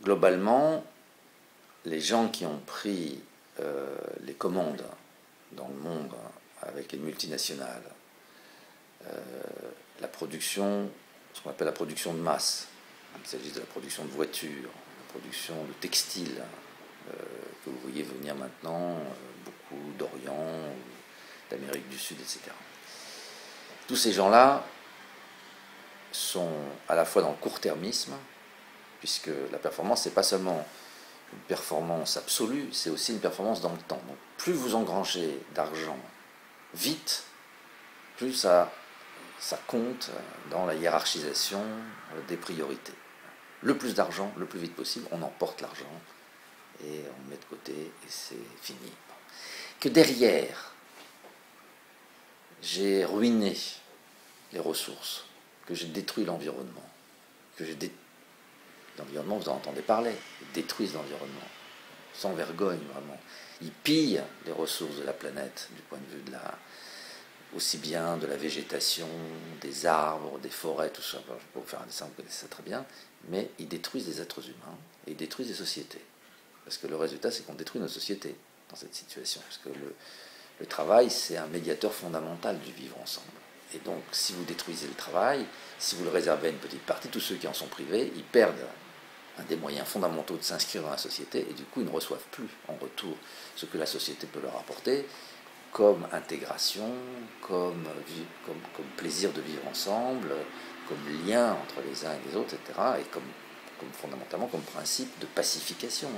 globalement, les gens qui ont pris les commandes dans le monde avec les multinationales, la production, ce qu'on appelle la production de masse, il s'agit de la production de voitures, la production de textiles, que vous voyez venir maintenant, beaucoup d'Orient, d'Amérique du Sud, etc. Tous ces gens-là sont à la fois dans le court-termisme, puisque la performance, c'est pas seulement une performance absolue, c'est aussi une performance dans le temps. Donc plus vous engrangez d'argent vite, plus ça compte dans la hiérarchisation des priorités. Le plus d'argent, le plus vite possible, on emporte l'argent et on le met de côté et c'est fini. Que derrière, j'ai ruiné les ressources, que j'ai détruit l'environnement, que j'ai l'environnement, vous en entendez parler, ils détruisent l'environnement, sans vergogne vraiment. Ils pillent les ressources de la planète, du point de vue de aussi bien de la végétation, des arbres, des forêts, tout ça. Je peux vous faire un dessin, vous connaissez ça très bien, mais ils détruisent des êtres humains et ils détruisent des sociétés. Parce que le résultat, c'est qu'on détruit nos sociétés dans cette situation. Parce que le travail, c'est un médiateur fondamental du vivre ensemble. Et donc, si vous détruisez le travail, si vous le réservez à une petite partie, tous ceux qui en sont privés, ils perdent un des moyens fondamentaux de s'inscrire dans la société, et du coup, ils ne reçoivent plus en retour ce que la société peut leur apporter, comme intégration, comme plaisir de vivre ensemble, comme lien entre les uns et les autres, etc., et comme fondamentalement comme principe de pacification,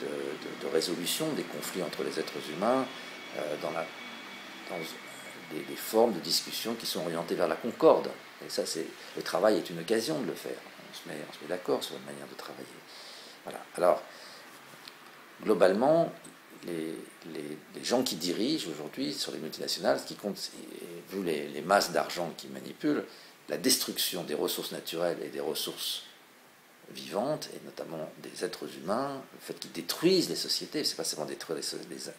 de résolution des conflits entre les êtres humains, dans des formes de discussion qui sont orientées vers la concorde. Et ça, le travail est une occasion de le faire. On se met d'accord sur une manière de travailler. Voilà. Alors, globalement, les gens qui dirigent aujourd'hui sur les multinationales, ce qui compte, vu les masses d'argent qu'ils manipulent, la destruction des ressources naturelles et des ressources vivantes, et notamment des êtres humains, le fait qu'ils détruisent les sociétés, c'est pas seulement détruire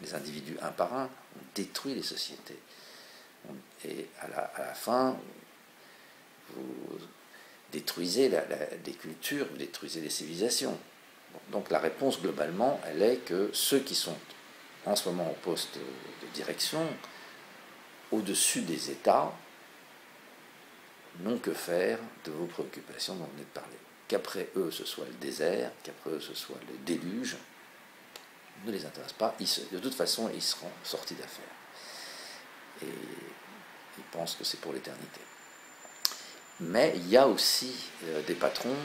les individus un par un, on détruit les sociétés. Et à la fin, vous détruisez des cultures, vous détruisez des civilisations. Donc la réponse globalement, elle est que ceux qui sont en ce moment au poste de direction, au-dessus des États, n'ont que faire de vos préoccupations dont vous venez de parler. Qu'après eux ce soit le désert, qu'après eux ce soit le déluge, ne les intéresse pas. De toute façon, ils seront sortis d'affaires. Et ils pensent que c'est pour l'éternité. Mais il y a aussi des patrons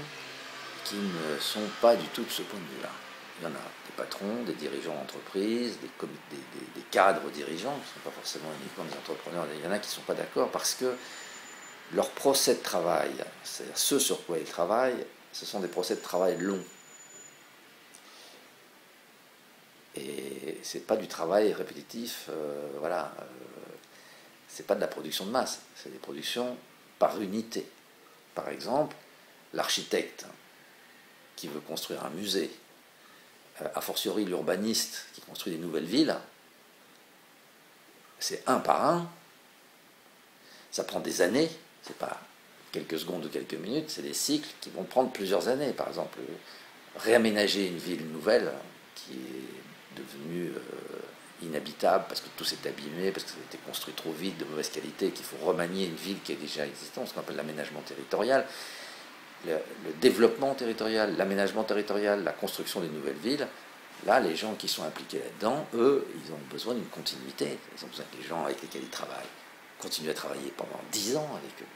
qui ne sont pas du tout de ce point de vue-là. Il y en a des patrons, des dirigeants d'entreprise, des cadres dirigeants, qui ne sont pas forcément uniquement des entrepreneurs, il y en a qui ne sont pas d'accord parce que leur procès de travail, c'est-à-dire ce sur quoi ils travaillent, ce sont des procès de travail longs. Et c'est pas du travail répétitif, c'est pas de la production de masse, c'est des productions par unité. Par exemple, l'architecte qui veut construire un musée, a fortiori l'urbaniste qui construit des nouvelles villes, c'est un par un, ça prend des années, c'est pas quelques secondes ou quelques minutes, c'est des cycles qui vont prendre plusieurs années. Par exemple, réaménager une ville nouvelle qui est devenue inhabitable parce que tout s'est abîmé, parce que ça a été construit trop vite, de mauvaise qualité, qu'il faut remanier une ville qui est déjà existante, ce qu'on appelle l'aménagement territorial. Le développement territorial, l'aménagement territorial, la construction des nouvelles villes, là, les gens qui sont impliqués là-dedans, eux, ils ont besoin d'une continuité. Ils ont besoin que les gens avec lesquels ils travaillent continuent à travailler pendant 10 ans avec eux.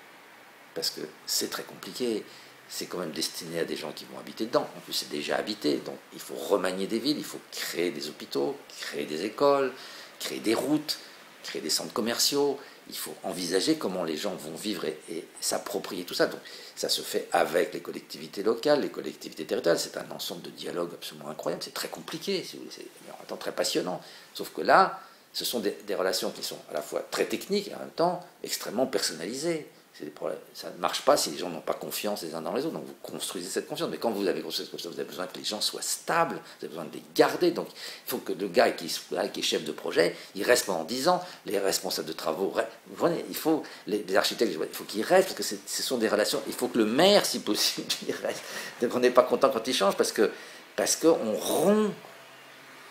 Parce que c'est très compliqué. C'est quand même destiné à des gens qui vont habiter dedans. En plus, c'est déjà habité. Donc, il faut remanier des villes, il faut créer des hôpitaux, créer des écoles, créer des routes, créer des centres commerciaux. Il faut envisager comment les gens vont vivre et s'approprier tout ça. Donc, ça se fait avec les collectivités locales, les collectivités territoriales. C'est un ensemble de dialogues absolument incroyable. C'est très compliqué, si vous voulez. C'est en même temps très passionnant. Sauf que là, ce sont des relations qui sont à la fois très techniques et en même temps extrêmement personnalisées. Ça ne marche pas si les gens n'ont pas confiance les uns dans les autres. Donc vous construisez cette confiance. Mais quand vous avez construit cette confiance, vous avez besoin que les gens soient stables, vous avez besoin de les garder. Donc il faut que le gars qui est chef de projet, il reste pendant 10 ans. Les responsables de travaux, vous voyez, il faut, les architectes, il faut qu'ils restent, parce que ce sont des relations. Il faut que le maire, si possible, il reste. Donc on n'est pas content quand il change, parce qu'on rompt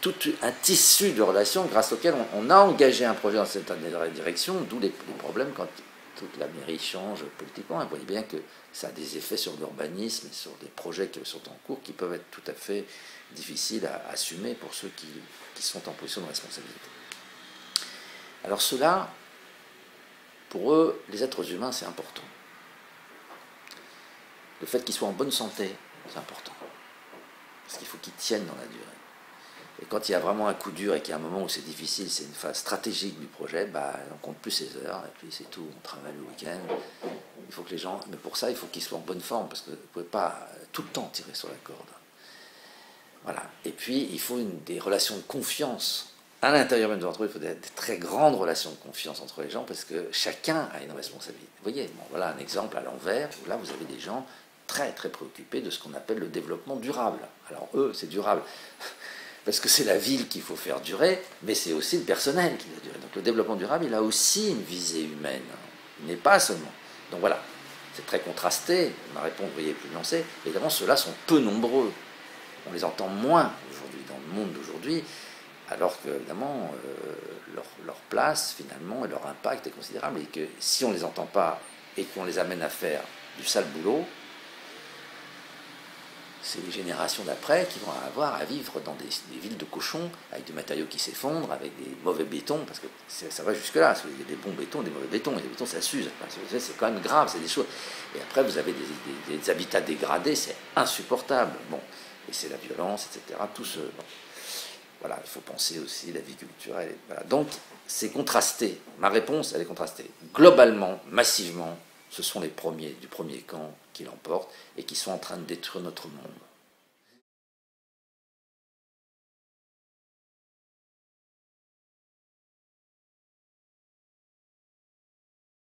tout un tissu de relations grâce auquel on a engagé un projet dans cette direction, d'où les problèmes quand toute la mairie change politiquement. Vous voyez bien que ça a des effets sur l'urbanisme et sur des projets qui sont en cours qui peuvent être tout à fait difficiles à assumer pour ceux qui sont en position de responsabilité. Alors cela, pour eux, les êtres humains, c'est important. Le fait qu'ils soient en bonne santé, c'est important. Parce qu'il faut qu'ils tiennent dans la durée. Et quand il y a vraiment un coup dur et qu'il y a un moment où c'est difficile, c'est une phase stratégique du projet, on compte plus ses heures, et puis c'est tout, on travaille le week-end. Il faut que les gens, mais pour ça, il faut qu'ils soient en bonne forme, parce que vous ne pouvez pas tout le temps tirer sur la corde. Voilà. Et puis, il faut des relations de confiance. À l'intérieur même de l'entreprise, il faut des très grandes relations de confiance entre les gens, parce que chacun a une responsabilité. Vous voyez, voilà un exemple à l'envers, où là, vous avez des gens très, très préoccupés de ce qu'on appelle le développement durable. Alors, eux, c'est durable. Parce que c'est la ville qu'il faut faire durer, mais c'est aussi le personnel qui doit durer. Donc le développement durable, il a aussi une visée humaine. Il n'est pas seulement. Donc voilà, c'est très contrasté. Ma réponse, vous voyez, est plus nuancée. Évidemment, ceux-là sont peu nombreux. On les entend moins aujourd'hui, dans le monde d'aujourd'hui, alors que, évidemment, leur place, finalement, et leur impact est considérable. Et que si on ne les entend pas et qu'on les amène à faire du sale boulot, c'est les générations d'après qui vont avoir à vivre dans des villes de cochons, avec des matériaux qui s'effondrent, avec des mauvais bétons, parce que ça va jusque-là, il y a des bons bétons, des mauvais bétons, et les bétons ça s'use, c'est quand même grave, c'est des choses. Et après vous avez des habitats dégradés, c'est insupportable. Bon, et c'est la violence, etc. Tout ce... Bon. Voilà, il faut penser aussi la vie culturelle. Voilà. Donc c'est contrasté, ma réponse elle est contrastée. Globalement, massivement, ce sont les premiers du premier camp qui l'emportent et qui sont en train de détruire notre monde.